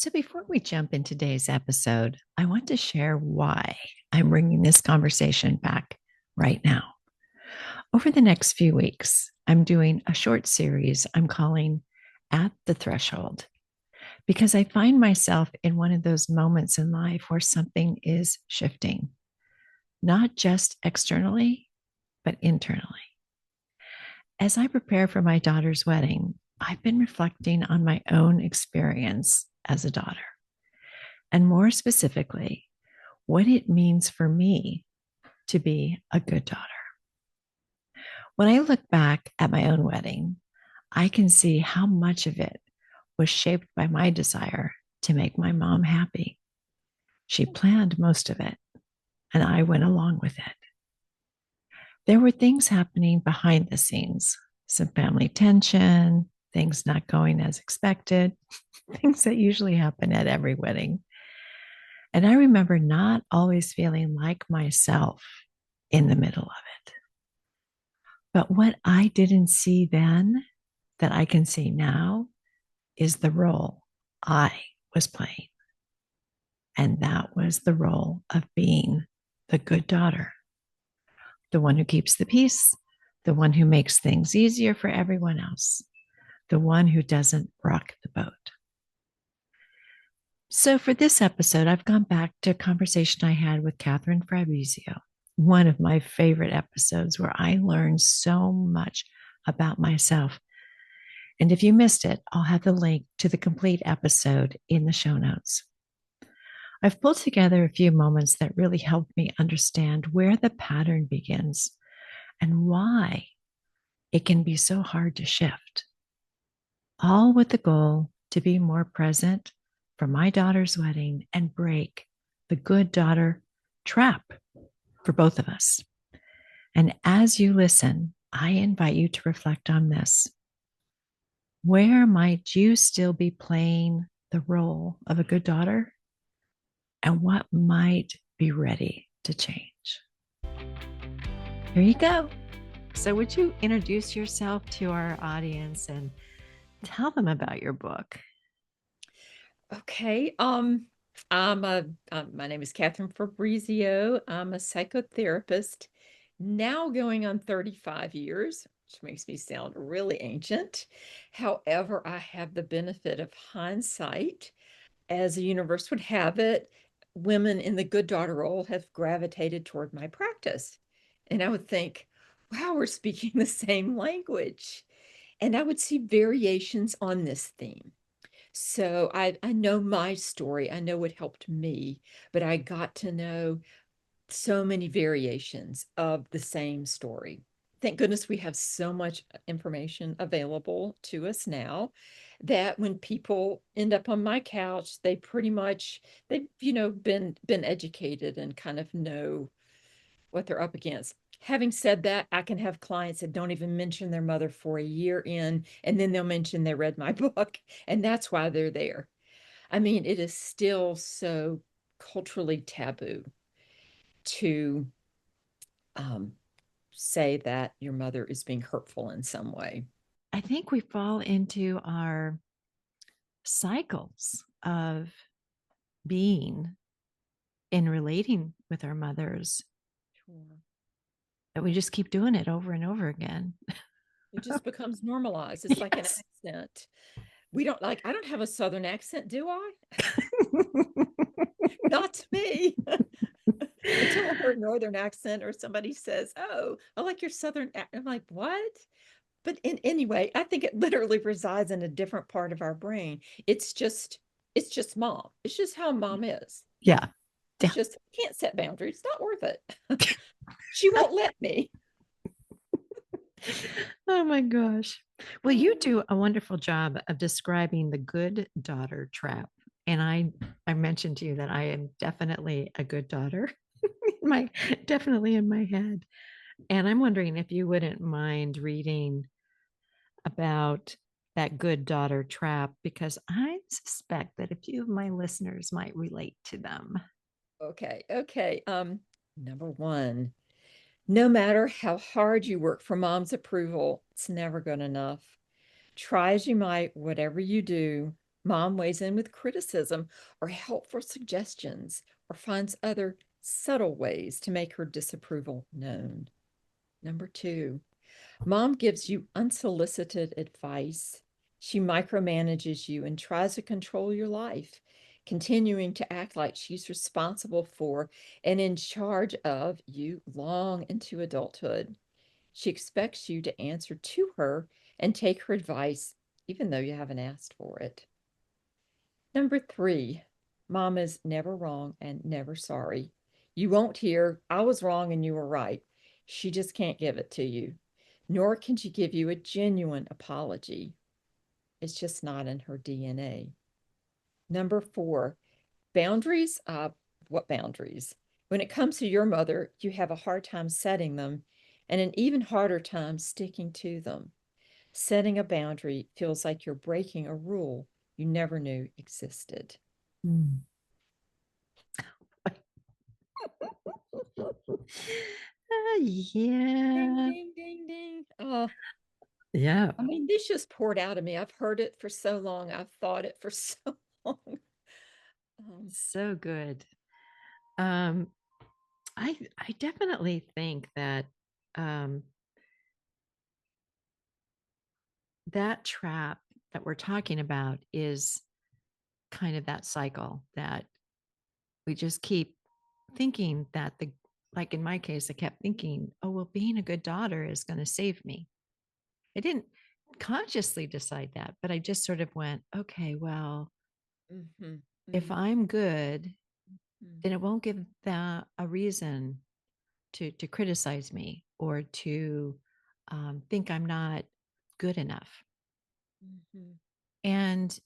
So, before we jump into today's episode, I want to share why I'm bringing this conversation back right now. Over the next few weeks, I'm doing a short series I'm calling At the Threshold because I find myself in one of those moments in life where something is shifting, not just externally, but internally. As I prepare for my daughter's wedding, I've been reflecting on my own experience as a daughter, and more specifically, what it means for me to be a good daughter. When I look back at my own wedding, I can see how much of it was shaped by my desire to make my mom happy. She planned most of it, and I went along with it. There were things happening behind the scenes, some family tension, things not going as expected, things that usually happen at every wedding. And I remember not always feeling like myself in the middle of it. But what I didn't see then that I can see now is the role I was playing. And that was the role of being the good daughter, the one who keeps the peace, the one who makes things easier for everyone else, the one who doesn't rock the boat. So, for this episode, I've gone back to a conversation I had with Kathryn Fabrizio, one of my favorite episodes where I learned so much about myself. And if you missed it, I'll have the link to the complete episode in the show notes. I've pulled together a few moments that really helped me understand where the pattern begins and why it can be so hard to shift, all with the goal to be more present for my daughter's wedding and break the good daughter trap for both of us. And as you listen, I invite you to reflect on this. Where might you still be playing the role of a good daughter? And what might be ready to change? Here you go. So, would you introduce yourself to our audience and tell them about your book? Okay. My name is Kathryn Fabrizio. I'm a psychotherapist now going on 35 years, which makes me sound really ancient. However, I have the benefit of hindsight. As the universe would have it, women in the good daughter role have gravitated toward my practice. And I would think, wow, we're speaking the same language. And I would see variations on this theme. So I know my story. I know what helped me, but I got to know so many variations of the same story. Thank goodness we have so much information available to us now that when people end up on my couch, they pretty much they've been educated and kind of know what they're up against. Having said that, I can have clients that don't even mention their mother for a year in, and then they'll mention they read my book, and that's why they're there. I mean, it is still so culturally taboo to um, say that your mother is being hurtful in some way. I think we fall into our cycles of being in relating with our mothers Sure. that we just keep doing it over and over again. It just becomes normalized. It's like an Yes. accent. I don't have a Southern accent, do I? Not to me. Until I hear a Northern accent or somebody says, "Oh, I like your Southern." I'm like, "What?" But anyway, I think it literally resides in a different part of our brain. It's just, it's just mom. It's just how mom is. Yeah. It's Yeah. just can't set boundaries. It's not worth it. She won't let me. Oh my gosh. Well, you do a wonderful job of describing the good daughter trap. And I mentioned to you that I am definitely a good daughter. my Definitely in my head. And I'm wondering if you wouldn't mind reading about that good daughter trap because I suspect that a few of my listeners might relate to them. Okay, okay. Number one, no matter how hard you work for mom's approval, it's never good enough. Try as you might, whatever you do, Mom weighs in with criticism or helpful suggestions or finds other subtle ways to make her disapproval known. Number two, mom gives you unsolicited advice. She micromanages you and tries to control your life, continuing to act like she's responsible for and in charge of you long into adulthood. She expects you to answer to her and take her advice, even though you haven't asked for it. Number three, mom is never wrong and never sorry. You won't hear, I was wrong and you were right. She just can't give it to you, nor can she give you a genuine apology. It's just not in her DNA. Number four, boundaries. What boundaries? When it comes to your mother, you have a hard time setting them and an even harder time sticking to them. Setting a boundary feels like you're breaking a rule you never knew existed. Mm. Ding, Yeah. ding, ding, ding. Oh, Yeah. I mean, this just poured out of me. I've heard it for so long. I've thought it for so long. Um, So good. Um, I definitely think that um, that trap that we're talking about is kind of that cycle that we just keep thinking that the like in my case, I kept thinking, oh well, being a good daughter is going to save me. I didn't consciously decide that, but I just sort of went, okay, well, mhm, if mhm, I'm good, mhm, then it won't give that a reason to criticize me or to think I'm not good enough. mhm. And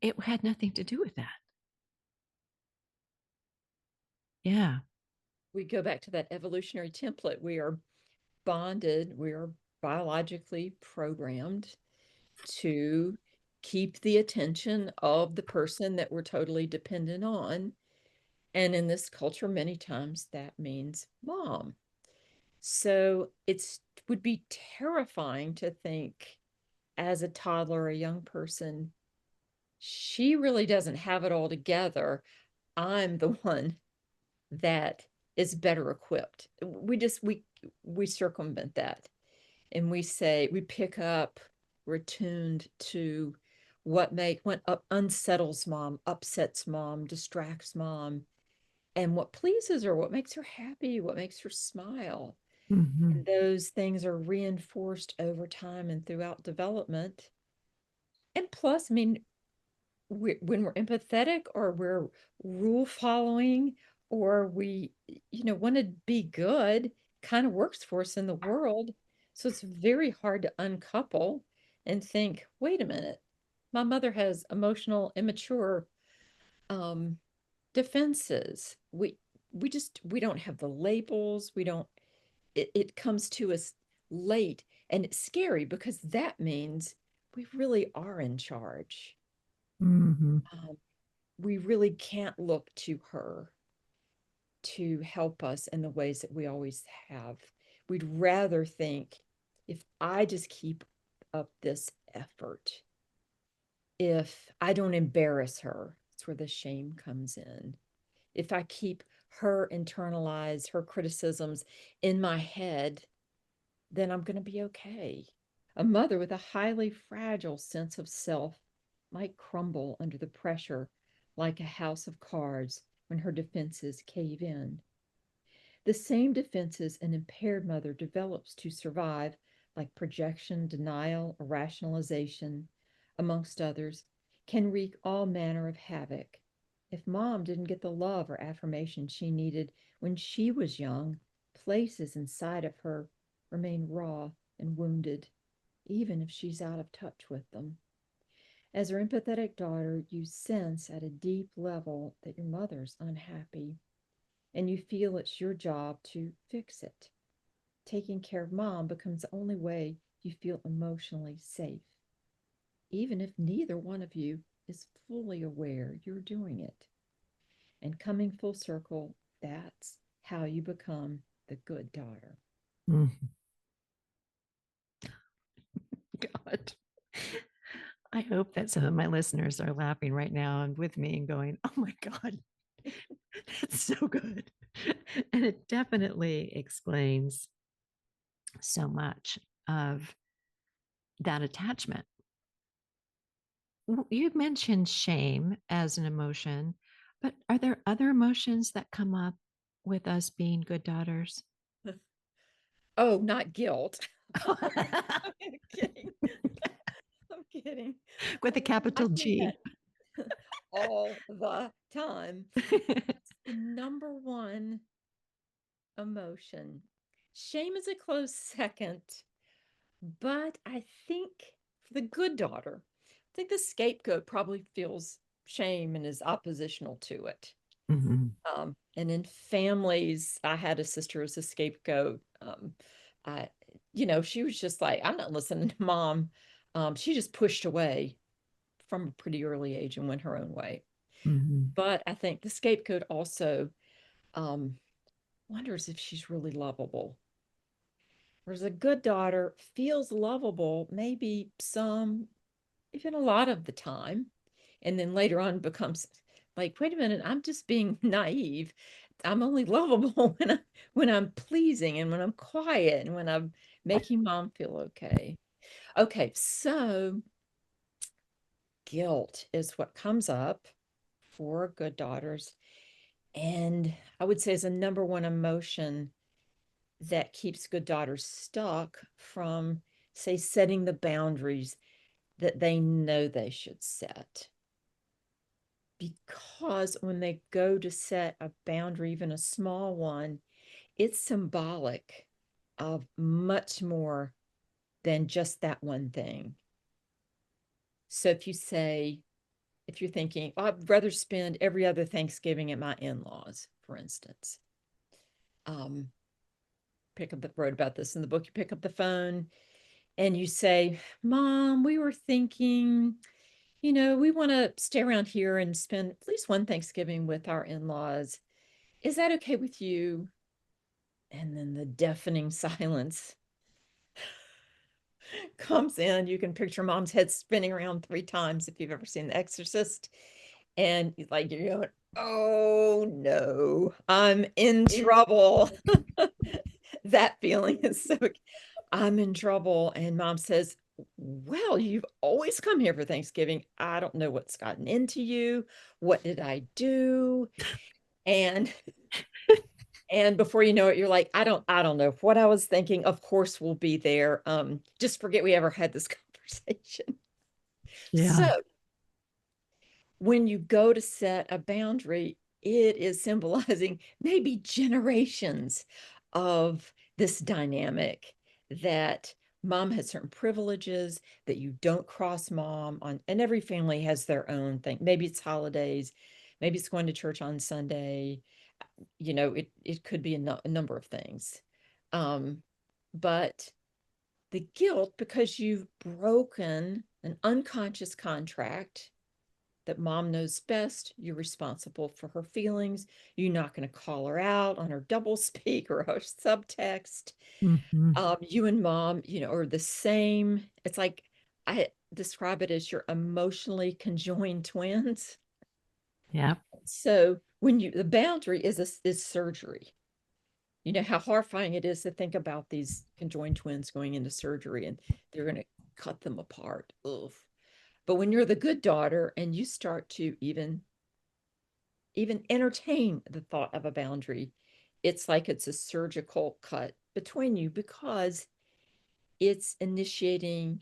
it had nothing to do with that. Yeah. We go back to that evolutionary template. We are bonded, we are biologically programmed to keep the attention of the person that we're totally dependent on. And in this culture, many times that means mom. So it's would be terrifying to think as a toddler, a young person, she really doesn't have it all together. I'm the one that is better equipped. We circumvent that and we say we pick up, we're tuned to what unsettles mom, upsets mom, distracts mom, and what pleases her, what makes her happy, what makes her smile. And Mhm. those things are reinforced over time and throughout development. And plus, I mean, when we're empathetic or we're rule following or we want to be good, kind of works for us in the world. So it's very hard to uncouple and think, wait a minute, my mother has emotional, immature um, defenses. We don't have the labels. We don't, it comes to us late and it's scary because that means we really are in charge. Mhm. Um, we really can't look to her to help us in the ways that we always have. We'd rather think if I just keep up this effort, if I don't embarrass her, that's where the shame comes in. If I keep her internalized, her criticisms in my head, then I'm going to be okay. A mother with a highly fragile sense of self might crumble under the pressure like a house of cards when her defenses cave in. The same defenses an impaired mother develops to survive, like projection, denial, or rationalization, amongst others, can wreak all manner of havoc. If mom didn't get the love or affirmation she needed when she was young, places inside of her remain raw and wounded, even if she's out of touch with them. As her empathetic daughter, you sense at a deep level that your mother's unhappy, and you feel it's your job to fix it. Taking care of mom becomes the only way you feel emotionally safe, even if neither one of you is fully aware you're doing it. And coming full circle, that's how you become the good daughter. Mhm. God. I hope that some of my listeners are laughing right now and with me and going, oh my God, that's so good. And it definitely explains so much of that attachment. You mentioned shame as an emotion, but are there other emotions that come up with us being good daughters? Oh, not guilt. I'm kidding. I'm kidding. With a I capital think G. that all the time. It's the number one emotion. Shame is a close second, but I think for the good daughter, I think the scapegoat probably feels shame and is oppositional to it. Mhm. And in families, I had a sister as a scapegoat. I, she was just like, I'm not listening to mom. She just pushed away from a pretty early age and went her own way. Mhm. But I think the scapegoat also um, wonders if she's really lovable. Whereas a good daughter feels lovable, maybe some, even a lot of the time. And then later on becomes like, wait a minute, I'm just being naive. I'm only lovable when I'm pleasing and when I'm quiet and when I'm making mom feel okay. Okay, so guilt is what comes up for good daughters. And I would say is a number one emotion that keeps good daughters stuck from, say, setting the boundaries that they know they should set. Because when they go to set a boundary, even a small one, it's symbolic of much more than just that one thing. So if you're thinking, oh, I'd rather spend every other Thanksgiving at my in-laws, for instance, um, wrote about this in the book. You pick up the phone and you say, Mom, we were thinking, we want to stay around here and spend at least one Thanksgiving with our in-laws. Is that okay with you? And then the deafening silence comes in. You can picture mom's head spinning around 3 times if you've ever seen The Exorcist. And like you're going, oh no, I'm in trouble. That feeling is so, I'm in trouble. And mom says, well, you've always come here for Thanksgiving. I don't know what's gotten into you. What did I do? And before you know it, you're like, I don't know what I was thinking. Of course we'll be there. Just forget we ever had this conversation. Yeah. So when you go to set a boundary, it is symbolizing maybe generations of this dynamic that mom has certain privileges that you don't cross mom on, and every family has their own thing. Maybe it's holidays, maybe it's going to church on Sunday. It could be a number of things. Um, but the guilt because you've broken an unconscious contract that mom knows best. You're responsible for her feelings. You're not going to call her out on her double speak or her subtext. Mhm. You and mom, are the same. It's like I describe it as your emotionally conjoined twins. Yeah. So when the boundary is surgery. You know how horrifying it is to think about these conjoined twins going into surgery and they're going to cut them apart. Ugh. But when you're the good daughter and you start to even entertain the thought of a boundary, it's like it's a surgical cut between you because it's initiating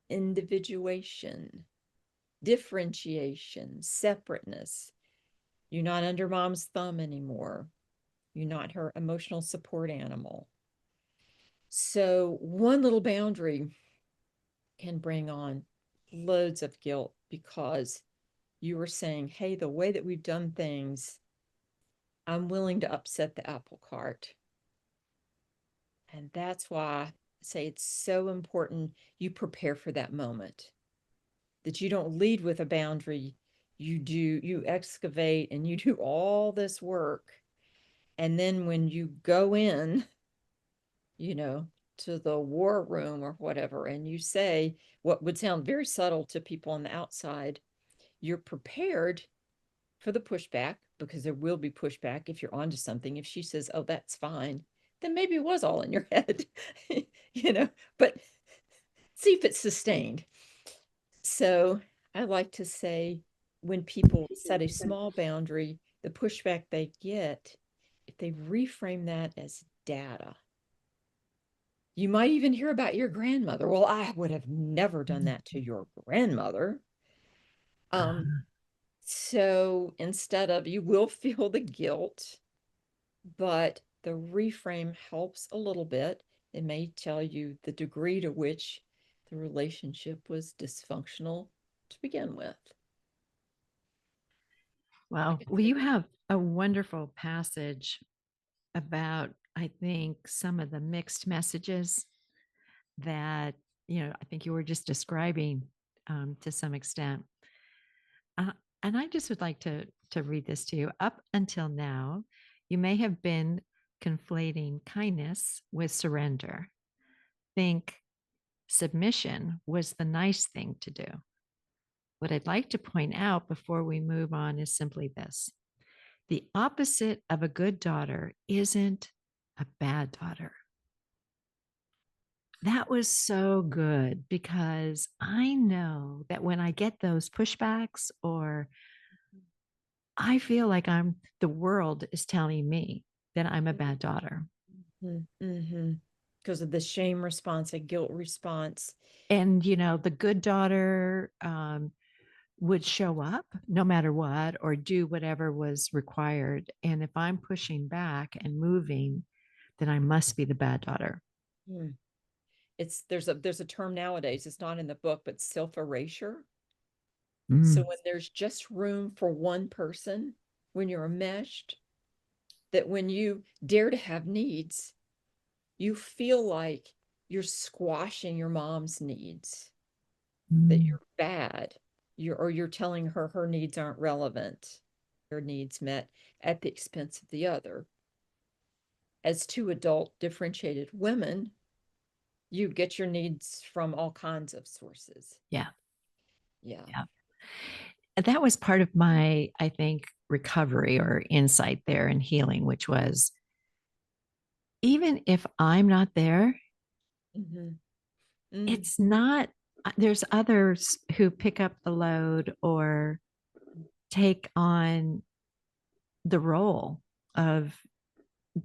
individuation, differentiation, separateness. You're not under mom's thumb anymore. You're not her emotional support animal. So, one little boundary can bring on loads of guilt because you were saying, hey, the way that we've done things, I'm willing to upset the apple cart. And that's why I say it's so important you prepare for that moment, that you don't lead with a boundary. You excavate and you do all this work. And then when you go in, you know, to the war room or whatever, and you say what would sound very subtle to people on the outside, you're prepared for the pushback because there will be pushback if you're onto something. If she says, "Oh, that's fine," then maybe it was all in your head, you know, but see if it's sustained. So I like to say when people set a small boundary, the pushback they get, if they reframe that as data, you might even hear about your grandmother. Well, I would have never done that to your grandmother. Um, Uh, so instead of you will feel the guilt, but the reframe helps a little bit. It may tell you the degree to which the relationship was dysfunctional to begin with. well, you have a wonderful passage about, I think, some of the mixed messages that, I think you were just describing to some extent. Uh, and I just would like to read this to you. Up until now, you may have been conflating kindness with surrender. Think submission was the nice thing to do. What I'd like to point out before we move on is simply this: the opposite of a good daughter isn't a bad daughter. That was so good because I know that when I get those pushbacks, or I feel like the world is telling me that I'm a bad daughter. Mm-hmm. Because of the shame response, a guilt response. And, the good daughter would show up no matter what or do whatever was required. And if I'm pushing back and moving, then I must be the bad daughter. Hmm. It's there's a term nowadays, it's not in the book, but self-erasure. So Mm, when there's just room for one person, when you're enmeshed, that when you dare to have needs, you feel like you're squashing your mom's needs, that mm, you're bad, you're telling her her needs aren't relevant, her needs met at the expense of the other. As two adult differentiated women, you get your needs from all kinds of sources. yeah. Yeah. Yeah. That was part of my, I think, recovery or insight there and healing, which was, even if I'm not there, Mm-hmm. Mm-hmm. it's not, there's others who pick up the load or take on the role of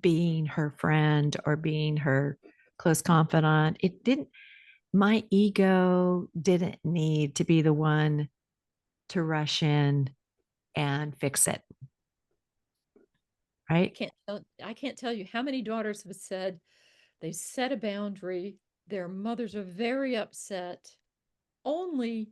being her friend or being her close confidant. My ego didn't need to be the one to rush in and fix it. I Right. can't tell I can't tell you how many daughters have said they set a boundary, their mothers are very upset, only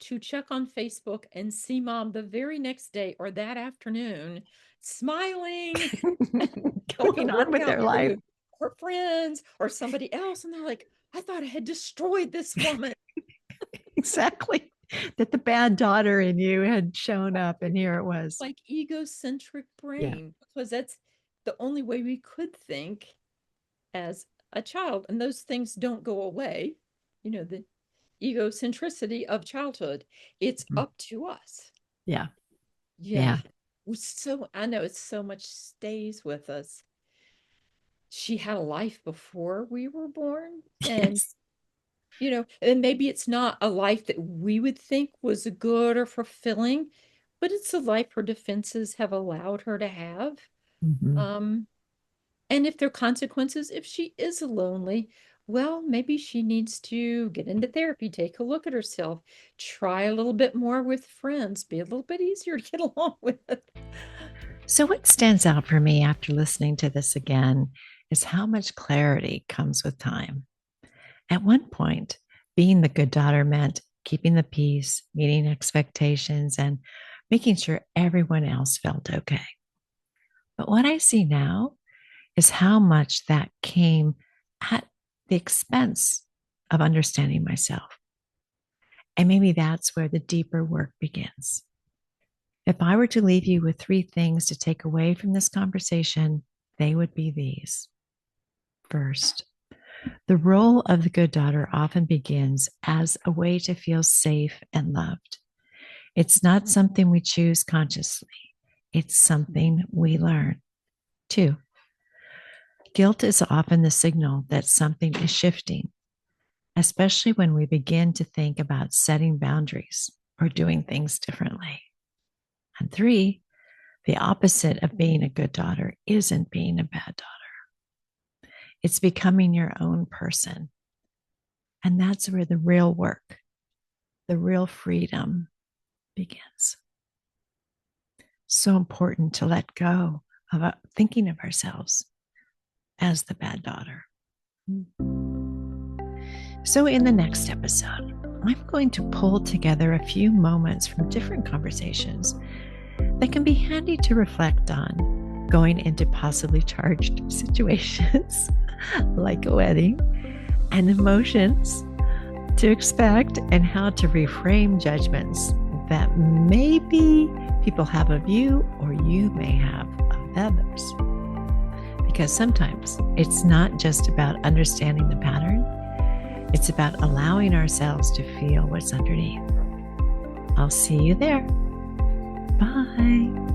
to check on Facebook and see mom the very next day or that afternoon smiling with a Going on with workout their life. group, her friends or somebody else. And they're like, I thought I had destroyed this woman. Exactly. That the bad daughter in you had shown up, and here it was. Like egocentric Yeah. brain, because that's the only way we could think as a child. And those things don't go away. The egocentricity of childhood. It's Mm. up to us. Yeah. Yeah. Yeah. So I know it's so much stays with us. She had a life before we were born. And, Yes. and maybe it's not a life that we would think was good or fulfilling, but it's a life her defenses have allowed her to have. Mhm. Um, And if there are consequences, if she is lonely, well, maybe she needs to get into therapy, take a look at herself, try a little bit more with friends, be a little bit easier to get along with. So, what stands out for me after listening to this again is how much clarity comes with time. At one point, being the good daughter meant keeping the peace, meeting expectations, and making sure everyone else felt okay. But what I see now is how much that came at the expense of understanding myself. And maybe that's where the deeper work begins. If I were to leave you with three things to take away from this conversation, they would be these. First, The role of the good daughter often begins as a way to feel safe and loved. It's not something we choose consciously, it's something we learn. Two, guilt is often the signal that something is shifting, especially when we begin to think about setting boundaries or doing things differently. And three, the opposite of being a good daughter isn't being a bad daughter. It's becoming your own person. And that's where the real work, the real freedom begins. So important to let go of thinking of ourselves as the bad daughter. So, in the next episode, I'm going to pull together a few moments from different conversations that can be handy to reflect on going into possibly charged situations like a wedding, and emotions to expect, and how to reframe judgments that maybe people have of you or you may have of others. Because sometimes it's not just about understanding the pattern, it's about allowing ourselves to feel what's underneath. I'll see you there. Bye.